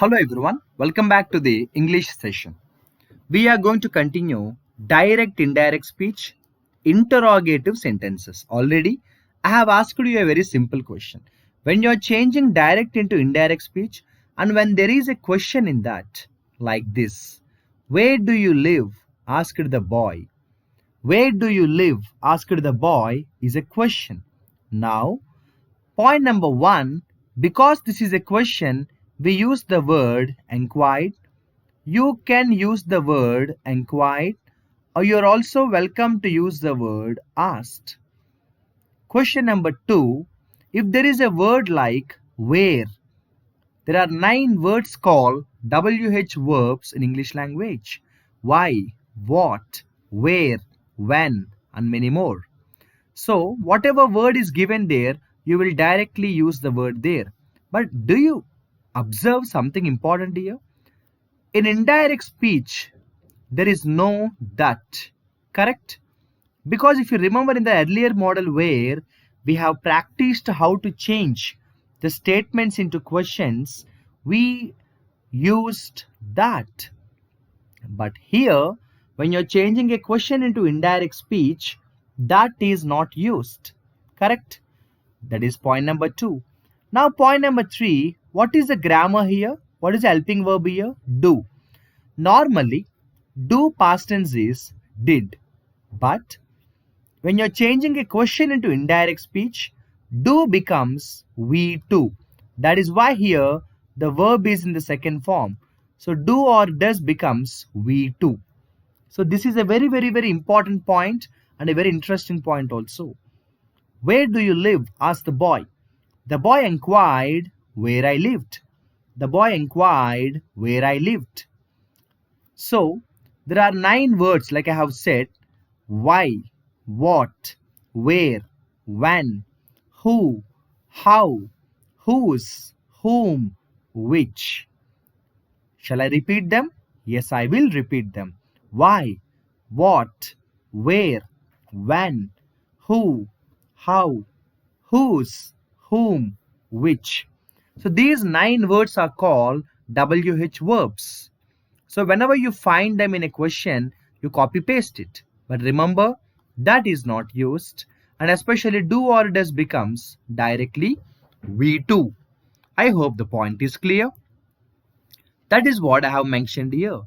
Hello everyone, welcome back to the English session. We are going to continue direct indirect speech, interrogative sentences. Already, I have asked you a very simple question. When you are changing direct into indirect speech, and when there is a question in that, like this, where do you live? Asked the boy. Where do you live? Asked the boy is a question. Now, point number one, because this is a question, we use the word inquired. You can use the word inquired, or you're also welcome to use the word asked. Question number two, if there is a word like where, there are 9 words called WH verbs in English language. Why, what, where, when, and many more. So, whatever word is given there, you will directly use the word there. But do you observe something important here? In indirect speech, there is no that. Correct? Because if you remember in the earlier model where we have practiced how to change the statements into questions, we used that. But here, when you're changing a question into indirect speech, that is not used. Correct? That is point number 2. Now point number 3, what is the grammar here? What is the helping verb here? Do. Normally, do past tense is did. But when you're changing a question into indirect speech, do becomes we too. That is why here the verb is in the second form. So do or does becomes we too. So this is a very important point and a very interesting point also. Where do you live? Asked the boy. The boy inquired where I lived. The boy inquired where I lived. So there are 9 words like I have said. Why, what, where, when, who, how, whose, whom, which. Shall I repeat them? Yes, I will repeat them. Why, what, where, when, who, how, whose, whom, which. So these 9 words are called WH verbs. So whenever you find them in a question, you copy paste it. But remember, that is not used, and especially do or does becomes directly we too. I hope the point is clear. That is what I have mentioned here.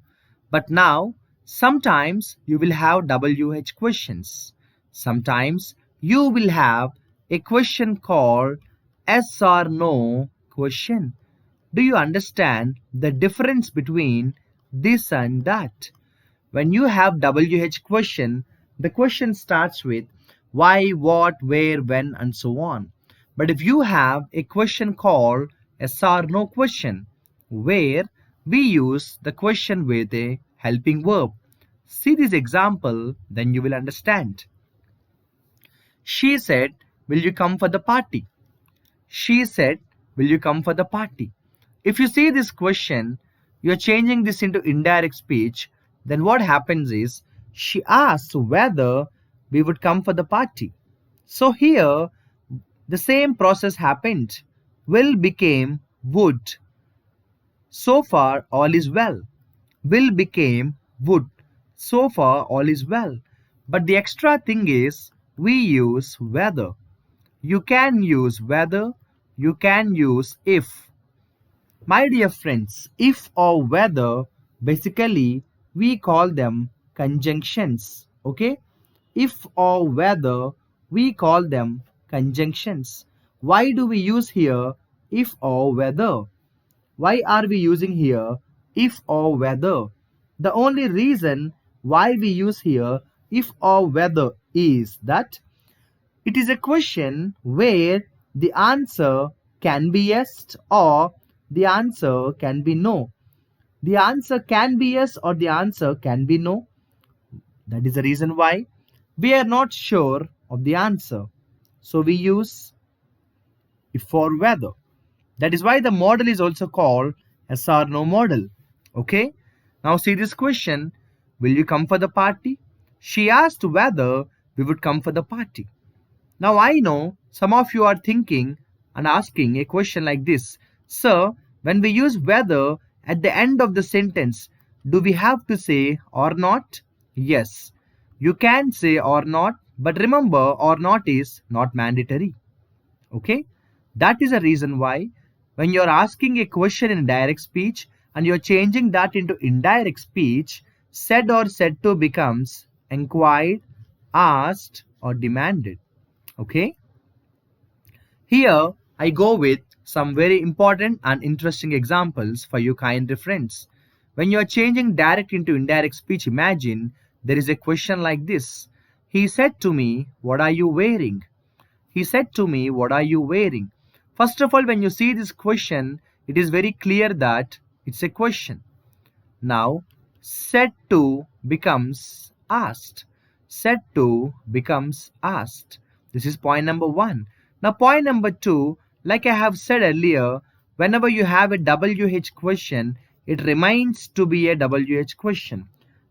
But now, sometimes you will have WH questions. Sometimes you will have a question called yes or no question. Do you understand the difference between this and that? When you have WH question, the question starts with why, what, where, when, and so on. But if you have a question called yes or no question, where we use the question with a helping verb. See this example, then you will understand. She said, will you come for the party? She said, will you come for the party? If you see this question, you're changing this into indirect speech, then what happens is, she asked whether we would come for the party. So here, the same process happened. Will became would. So far, all is well. Will became would. So far, all is well. But the extra thing is, we use whether. You can use whether, you can use if. My dear friends, if or whether, basically, we call them conjunctions. Okay? If or whether, we call them conjunctions. Why do we use here if or whether? Why are we using here if or whether? The only reason why we use here if or whether is that it is a question where the answer can be yes or the answer can be no. The answer can be yes or the answer can be no. That is the reason why we are not sure of the answer. So we use if or whether. That is why the model is also called yes or no model. Okay? Now see this question. Will you come for the party? She asked whether we would come for the party. Now I know some of you are thinking and asking a question like this. Sir, When we use whether at the end of the sentence, do we have to say or not? Yes, you can say or not, but remember, or not is not mandatory. Okay? That is a reason why when you're asking a question in direct speech and you're changing that into indirect speech, said or said to becomes inquired, asked, or demanded. Okay? Here I go with some very important and interesting examples for you kind friends. When you are changing direct into indirect speech, imagine there is a question like this. He said to me, "What are you wearing?" He said to me, "What are you wearing?" First of all, when you see this question, it is very clear that it's a question. Now, said to becomes asked. Said to becomes asked. This is point number one. Now, point number two, like I have said earlier, whenever you have a WH question, it remains to be a WH question.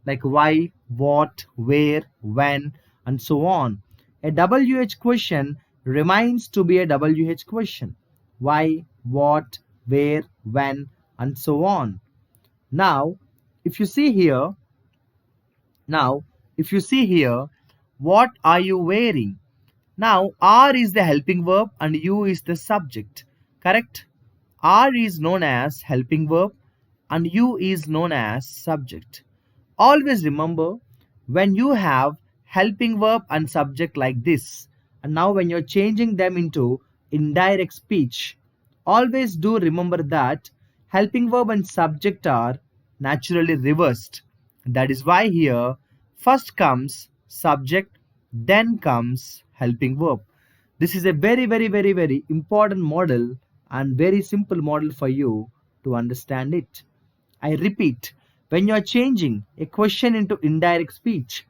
Like why, what, where, when, and so on. A WH question remains to be a WH question. Why, what, where, when, and so on. Now, if you see here, now, if you see here, what are you wearing? Now, are is the helping verb and you is the subject. Correct? Are is known as helping verb and you is known as subject. Always remember when you have helping verb and subject like this, and now when you're changing them into indirect speech, always do remember that helping verb and subject are naturally reversed. That is why here first comes subject, then comes helping verb. This is a very important model and very simple model for you to understand it. I repeat, when you're changing a question into indirect speech,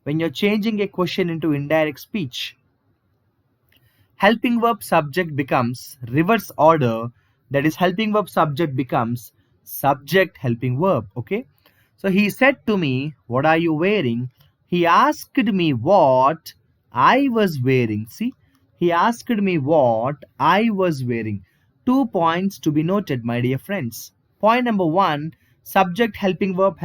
when you're changing a question into indirect speech, helping verb subject becomes reverse order. That is, helping verb subject becomes subject helping verb. Okay. So he said to me, "What are you wearing?" He asked me what I was wearing. See, he asked me what I was wearing. 2 points to be noted, my dear friends. Point number one, subject, helping verb,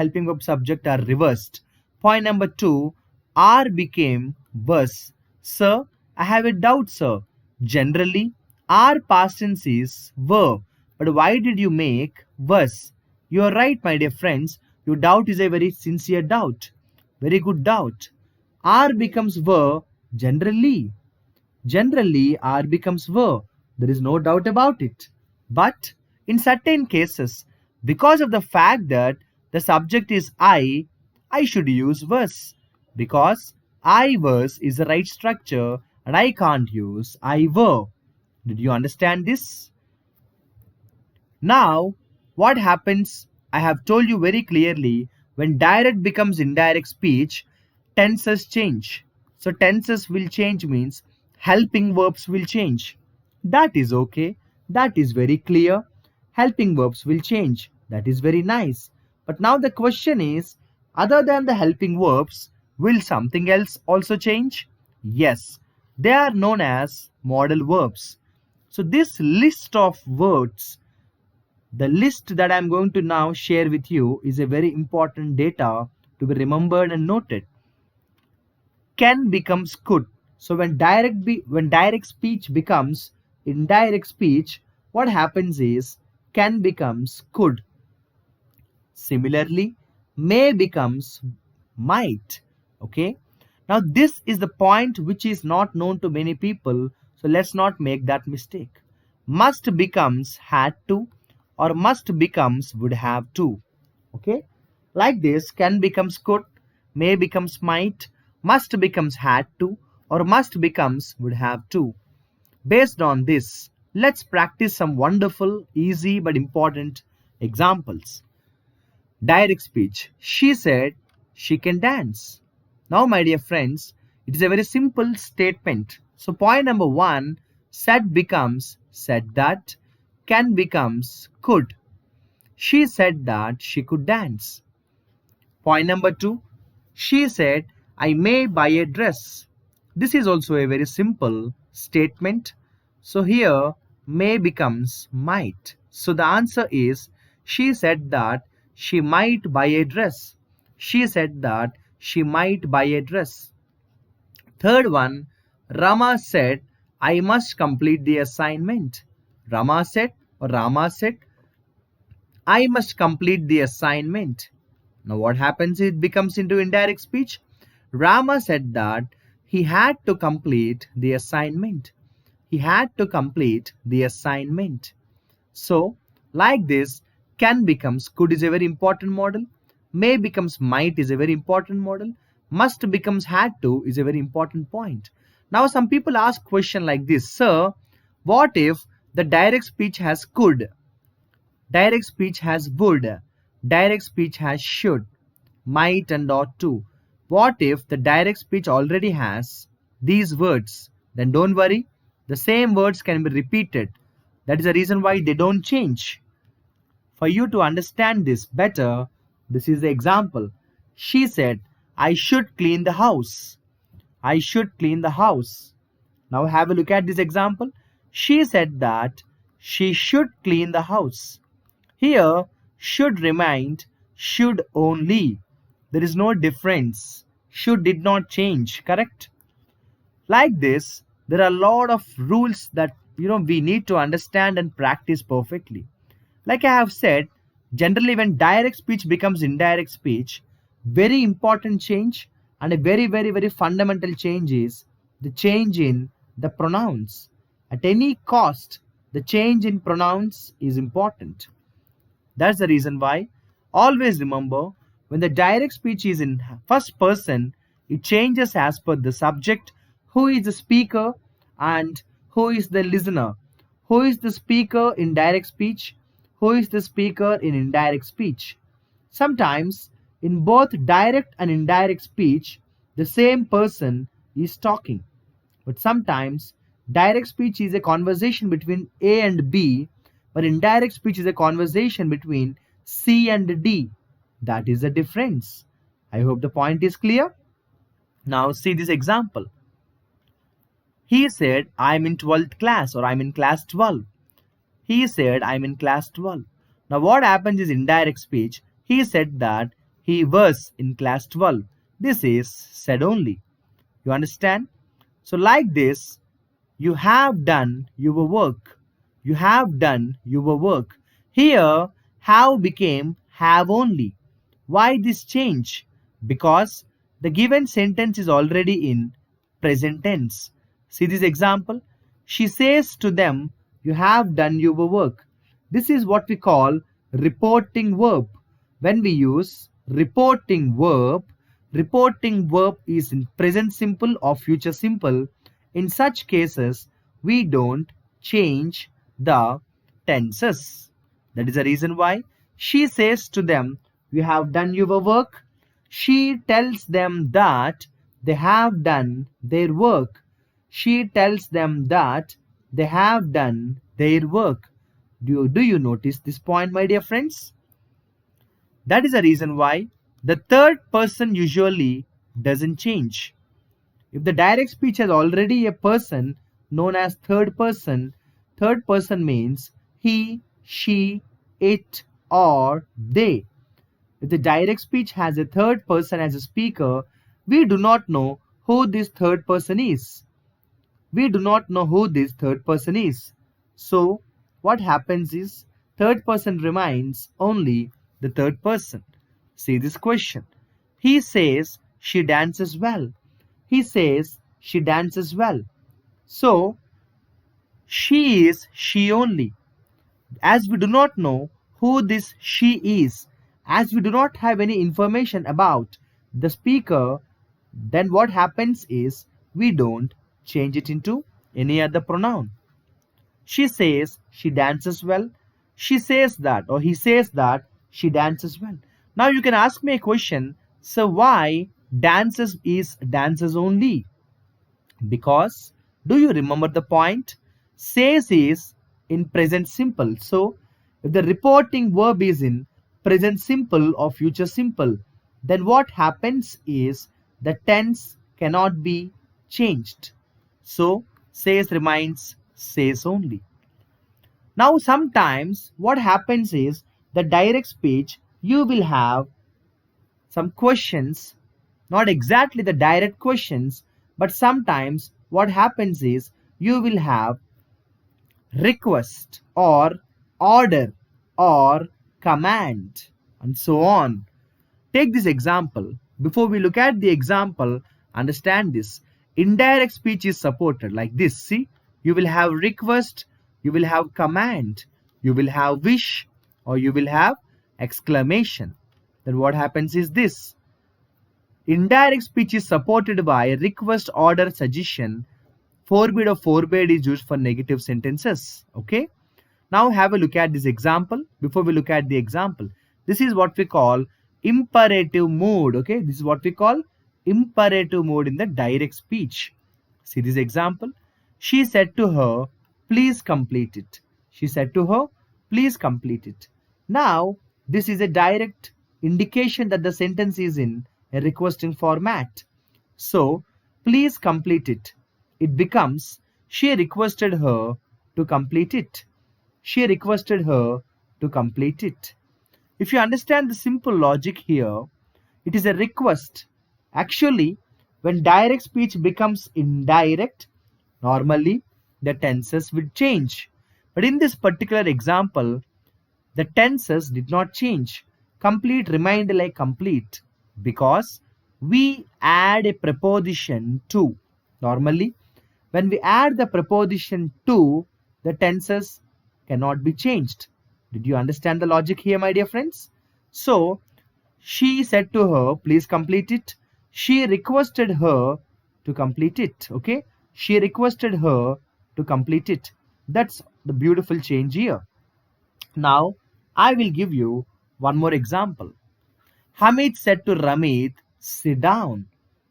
subject are reversed. Point number two, are became was. Sir, I have a doubt, sir. Generally, are past tense is were. But why did you make was? You are right, my dear friends. Your doubt is a very sincere doubt. Very good doubt. Are becomes were generally. Generally, are becomes were. There is no doubt about it. But in certain cases, because of the fact that the subject is I should use was. Because I was is the right structure and I can't use I were. Did you understand this? Now, what happens? I have told you very clearly when direct becomes indirect speech, tenses change. So, tenses will change means helping verbs will change. That is okay. That is very clear. Helping verbs will change. That is very nice. But now the question is other than the helping verbs, will something else also change? Yes. They are known as modal verbs. So, this list of words, the list that I'm going to now share with you is a very important data to be remembered and noted. Can becomes could. So when direct speech becomes indirect speech, what happens is can becomes could. Similarly, may becomes might. Okay. Now this is the point which is not known to many people. So let's not make that mistake. Must becomes had to or must becomes would have to. Okay. Like this, can becomes could, may becomes might, must becomes had to, or must becomes would have to. Based on this, let's practice some wonderful, easy but important examples. Direct speech. She said she can dance. Now, my dear friends, it is a very simple statement. So, point number one, said becomes said that, can becomes could. She said that she could dance. Point number two, she said, I may buy a dress. This is also a very simple statement. So here, may becomes might. So the answer is, she said that she might buy a dress. She said that she might buy a dress. Third one, Rama said, I must complete the assignment. Rama said, I must complete the assignment. Now what happens? It becomes into indirect speech. Rama said that he had to complete the assignment. He had to complete the assignment. So, like this, can becomes could is a very important model. May becomes might is a very important model. Must becomes had to is a very important point. Now, some people ask question like this, sir, what if the direct speech has could, direct speech has would, direct speech has should, might and ought to? What if the direct speech already has these words? Then don't worry, the same words can be repeated. That is the reason why they don't change. For you to understand this better, this is the example. She said, I should clean the house. I should clean the house. Now have a look at this example. She said that she should clean the house. Here, should remained should only. There is no difference. Should did not change, correct? Like this, there are a lot of rules that we need to understand and practice perfectly. Like I have said, generally when direct speech becomes indirect speech, very important change and a very fundamental change is the change in the pronouns. At any cost, the change in pronouns is important. That's the reason why always remember, when the direct speech is in first person, it changes as per the subject, who is the speaker and who is the listener. Who is the speaker in direct speech? Who is the speaker in indirect speech? Sometimes in both direct and indirect speech, the same person is talking. But sometimes direct speech is a conversation between A and B, but indirect speech is a conversation between C and D. That is the difference. I hope the point is clear. Now see this example. He said, I'm in 12th class, or I'm in class 12. He said, I'm in class 12. Now what happens is indirect speech. He said that he was in class 12. This is said only. You understand? So like this, you have done your work. You have done your work. Here, have became have only. Why this change? Because the given sentence is already in present tense. See this example? She says to them, you have done your work. This is what we call reporting verb. When we use reporting verb is in present simple or future simple. In such cases, we don't change the tenses. That is the reason why she says to them, you have done your work. She tells them that they have done their work. She tells them that they have done their work. Do you notice this point, my dear friends? That is the reason why the third person usually doesn't change. If the direct speech has already a person known as third person means he, she, it, or they. If the direct speech has a third person as a speaker, we do not know who this third person is. We do not know who this third person is. So, what happens is, third person remains only the third person. See this question. He says she dances well. He says she dances well. So, she is she only. As we do not know who this she is, as we do not have any information about the speaker, then what happens is we don't change it into any other pronoun. She says she dances well. She says that, or he says that she dances well. Now you can ask me a question. So why dances is dances only? Because, do you remember the point? Says is in present simple. So if the reporting verb is in present simple or future simple, then what happens is the tense cannot be changed. So says remains says only. Now sometimes what happens is the direct speech you will have some questions, not exactly the direct questions, but sometimes what happens is you will have request or order or command and so on. Take this example. Before we look at the example, understand this. Indirect speech is supported like this. See, you will have request, you will have command, you will have wish, or you will have exclamation. Then what happens is this. Indirect speech is supported by request, order, suggestion. Forbid or forbade is used for negative sentences. Okay. Now have a look at this example. Before we look at the example, this is what we call imperative mood. Okay, this is what we call imperative mood in the direct speech. See this example. She said to her, please complete it. She said to her, please complete it. Now, this is a direct indication that the sentence is in a requesting format. So, please complete it. It becomes, she requested her to complete it. She requested her to complete it. If you understand the simple logic here, it is a request. Actually, when direct speech becomes indirect, normally the tenses will change. But in this particular example, the tenses did not change. Complete remained like complete because we add a preposition to. Normally, when we add the preposition to, the tenses cannot be changed. Did you understand the logic here, my dear friends? So, she said to her, please complete it. She requested her to complete it. Okay? She requested her to complete it. That's the beautiful change here. Now, I will give you one more example. Hamid said to Ramit, sit down.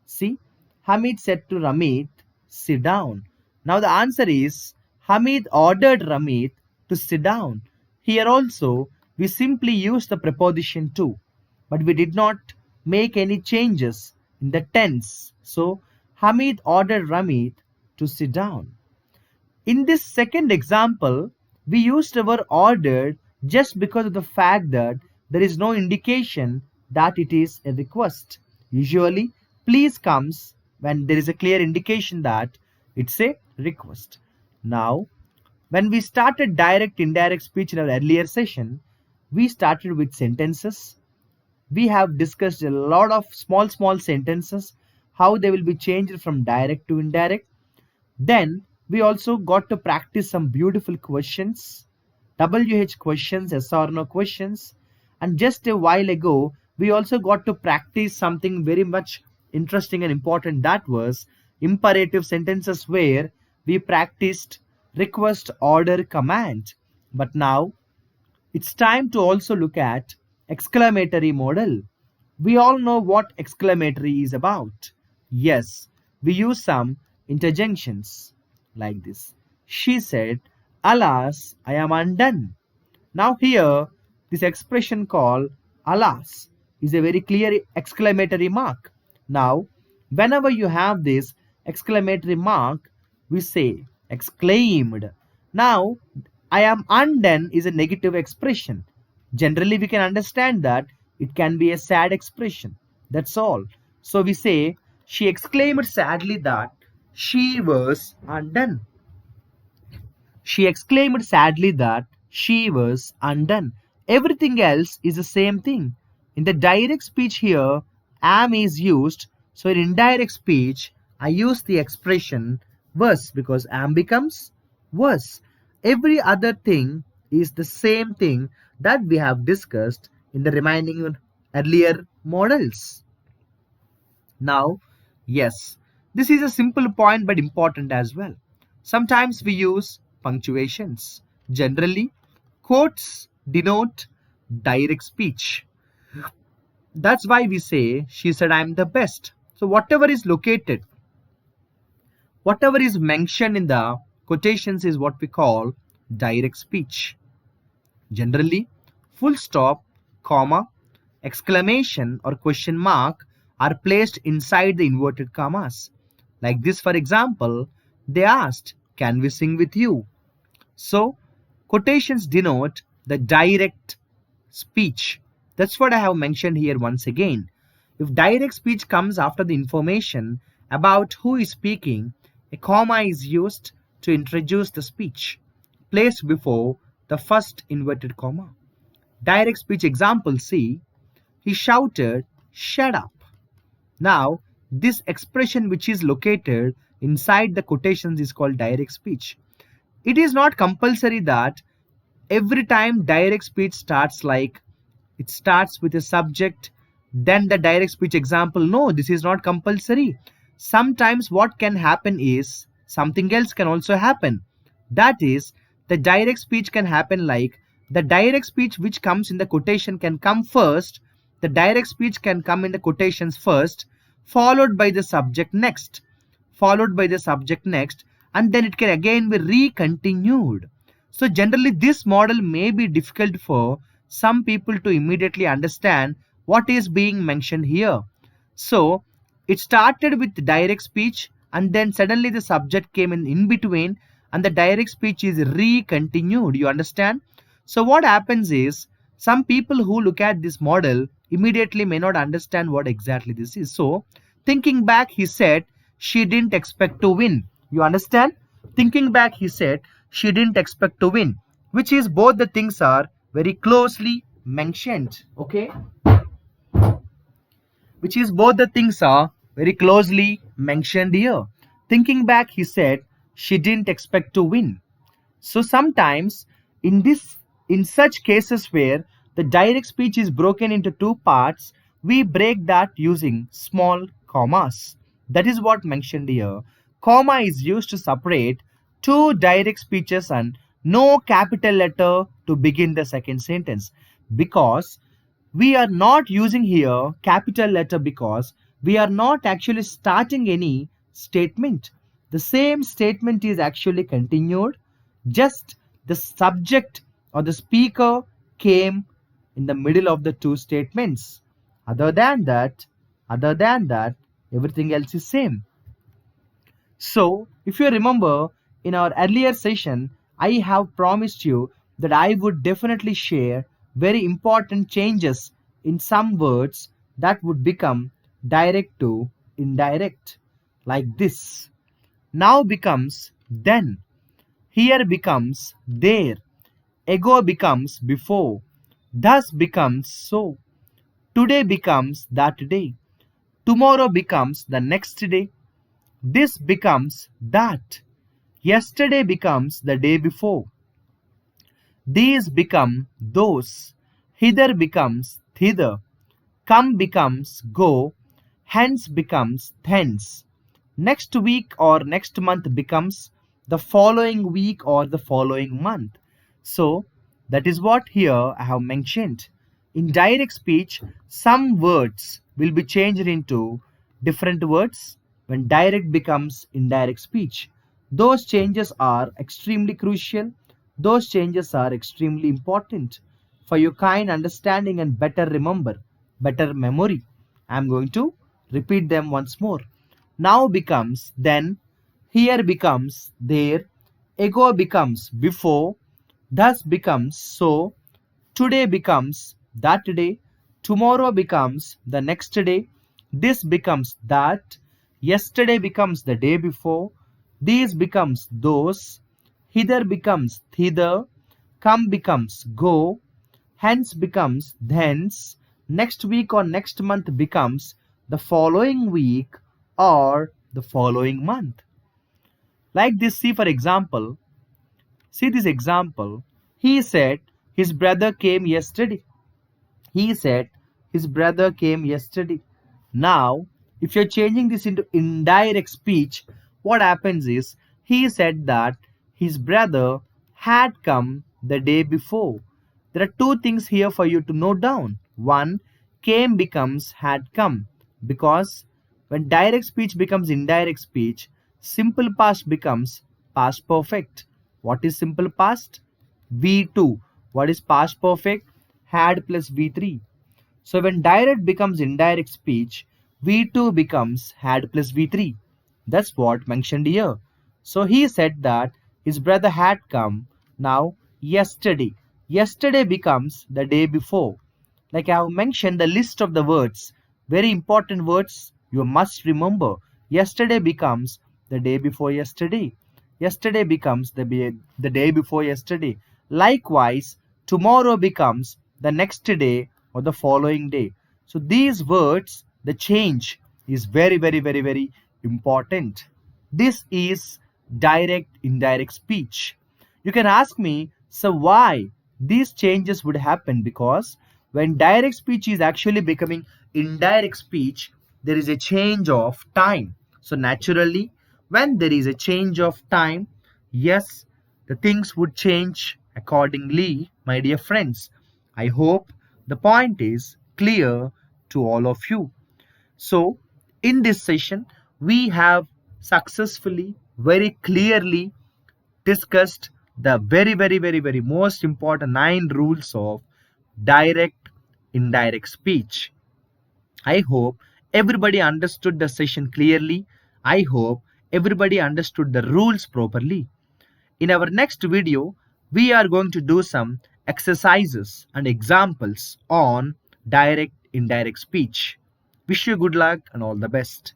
See, Hamid said to Ramit, sit down. Now the answer is Hamid ordered Ramit to sit down. Here also, we simply use the preposition to, but we did not make any changes in the tense. So, Hamid ordered Ramit to sit down. In this second example, we used our ordered just because of the fact that there is no indication that it is a request. Usually, please comes when there is a clear indication that it's a request. Now, when we started direct indirect speech in our earlier session, we started with sentences. We have discussed a lot of small sentences, how they will be changed from direct to indirect. Then we also got to practice some beautiful questions, WH questions, yes or no questions. And just a while ago, we also got to practice something very much interesting and important, that was imperative sentences, where we practiced request, order, command. But now it's time to also look at exclamatory model. We all know what exclamatory is about. Yes, we use some interjunctions like this. She said, alas, I am undone. Now here, this expression called alas is a very clear exclamatory mark. Now, whenever you have this exclamatory mark, we say exclaimed. Now, I am undone is a negative expression. Generally, we can understand that it can be a sad expression. That's all. So we say, she exclaimed sadly that she was undone. She exclaimed sadly that she was undone. Everything else is the same thing. In the direct speech here, am is used. So in indirect speech, I use the expression was because am becomes was. Every other thing is the same thing that we have discussed in the remaining earlier models. Now, yes, this is a simple point but important as well. Sometimes we use punctuations. Generally, quotes denote direct speech. That's why we say, she said, I'm the best. So, whatever is mentioned in the quotations is what we call direct speech. Generally, full stop, comma, exclamation or question mark are placed inside the inverted commas. Like this, for example, they asked, can we sing with you? So, Quotations denote the direct speech. That's what I have mentioned here once again. If direct speech comes after the information about who is speaking, a comma is used to introduce the speech, placed before the first inverted comma. Direct speech example C. He shouted, "Shut up." Now, this expression which is located inside the quotations is called direct speech. It is not compulsory that every time direct speech starts like it starts with a subject, then the direct speech example. No, this is not compulsory. Sometimes what can happen is something else can also happen. That is, the direct speech can happen like the direct speech which comes in the quotation can come first, the direct speech can come in the quotations first, followed by the subject next, followed by the subject next, and then it can again be re-continued. So generally this model may be difficult for some people to immediately understand what is being mentioned here. So it started with direct speech and then suddenly the subject came in between and the direct speech is re-continued. You understand? So what happens is some people who look at this model immediately may not understand what exactly this is. So thinking back, he said she didn't expect to win. You understand? Thinking back, he said she didn't expect to win, which is both the things are very closely mentioned. Okay, which is both the things are very closely mentioned here. Thinking back, he said she didn't expect to win. So sometimes in such cases where the direct speech is broken into two parts, we break that using small commas. That is what mentioned here. Comma is used to separate two direct speeches and no capital letter to begin the second sentence, because we are not using here capital letter because we are not actually starting any statement. The same statement is actually continued, just the subject or the speaker came in the middle of the two statements. Other than that, everything else is same. So, if you remember, in our earlier session, I have promised you that I would definitely share very important changes in some words that would become direct to indirect, like this. Now becomes then. Here becomes there. Ago becomes before. Thus becomes so. Today becomes that day. Tomorrow becomes the next day. This becomes that. Yesterday becomes the day before. These become those. Hither becomes thither. Come becomes go. Hence becomes thence. Next week or next month becomes the following week or the following month. So that is what here I have mentioned. In direct speech, some words will be changed into different words when direct becomes indirect speech. Those changes are extremely crucial. Those changes are extremely important for your kind understanding and better memory. I am going to repeat them once more. Now becomes then, here becomes there, ago becomes before, thus becomes so, today becomes that day, tomorrow becomes the next day, this becomes that, yesterday becomes the day before, these becomes those, hither becomes thither, come becomes go, hence becomes thence, next week or next month becomes the following week or the following month. Like this, see for example, see this example. He said his brother came yesterday. He said his brother came yesterday. Now, if you're changing this into indirect speech, what happens is he said that his brother had come the day before. There are two things here for you to note down. One, came becomes had come, because when direct speech becomes indirect speech, simple past becomes past perfect. What is simple past? V2. What is past perfect? Had plus V3. So when direct becomes indirect speech, V2 becomes had plus V3. That's what mentioned here. So he said that his brother had come. Now yesterday. Yesterday becomes the day before. Like I have mentioned the list of the words, very important words you must remember. Yesterday becomes the day before yesterday. Yesterday becomes the day before yesterday. Likewise, tomorrow becomes the next day or the following day. So these words, the change is very, very, very, very important. This is direct, indirect speech. You can ask me, so why these changes would happen? Because when direct speech is actually becoming indirect speech, there is a change of time. So naturally, when there is a change of time, yes, the things would change accordingly, my dear friends. I hope the point is clear to all of you. So, in this session, we have successfully, very clearly discussed the very, very, very, very most important 9 rules of direct, indirect speech. I hope everybody understood the session clearly. I hope everybody understood the rules properly. In our next video, we are going to do some exercises and examples on direct, indirect speech. Wish you good luck and all the best.